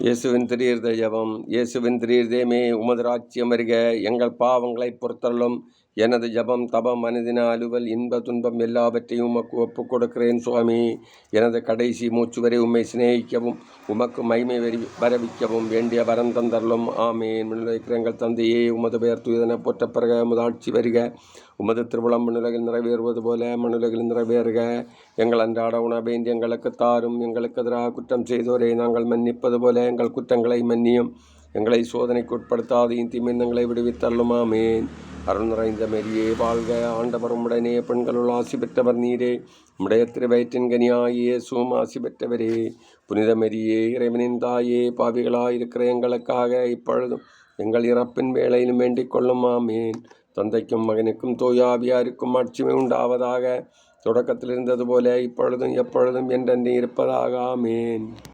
இயேசுவின் திரியர்த ஜெபம். இயேசுவின் திரியர்தேமே உமது ராஜ்யம் வருக. எங்கள் பாவங்களை பொறுத்தள்ளும். எனது ஜபம் தபம் அனுதின அலுவல் இன்ப துன்பம் எல்லாவற்றையும் உமக்கு ஒப்புக் கொடுக்கிறேன் சுவாமி. எனது கடைசி மூச்சு வரை உம்மை சிநேகிக்கவும் உமக்கு மகிமை வரவிக்கவும் வேண்டிய வரம் தந்தரலும். ஆமேன். விண்ணுலகிற எங்கள் தந்தையே, உமது பெயர் தூயதென போற்றப் பெறுக. உமது ஆட்சி வருக. உமது திருவுளம் விண்ணுலகில் நிறைவேறுவது போல மண்ணுலகில் நிறைவேறுக. எங்கள் அன்றாட உணவை எங்களுக்கு தாரும். எங்களுக்கு எதிராக குற்றம் செய்தோரை நாங்கள் மன்னிப்பது போல எங்கள் குற்றங்களை மன்னியும். எங்களை சோதனைக்கு உட்படுத்தாதையும் தீமைகளை விடுவித்தள்ளும். ஆமேன். அருள் நிறைந்த மேரியே வாழ்க. ஆண்டவர் உம்முடனே, பெண்களுள் ஆசி பெற்றவர் நீரே. உம்முடைய திருவயிற்றின் கனியாகிய இயேசுவும் ஆசி பெற்றவரே. புனித மேரியே, இறைவனின் தாயே, பாவிகளாயிருக்கிற எங்களுக்காக இப்பொழுதும் எங்கள் இறப்பின் வேளையிலும் வேண்டிக் கொள்ளும். ஆமேன். தந்தைக்கும் மகனுக்கும் தூய ஆவியாருக்கும் ஆட்சிமை உண்டாவதாக. தொடக்கத்தில் இருந்தது போல இப்பொழுதும் எப்பொழுதும் என்றென்று இருப்பதாக. ஆமேன்.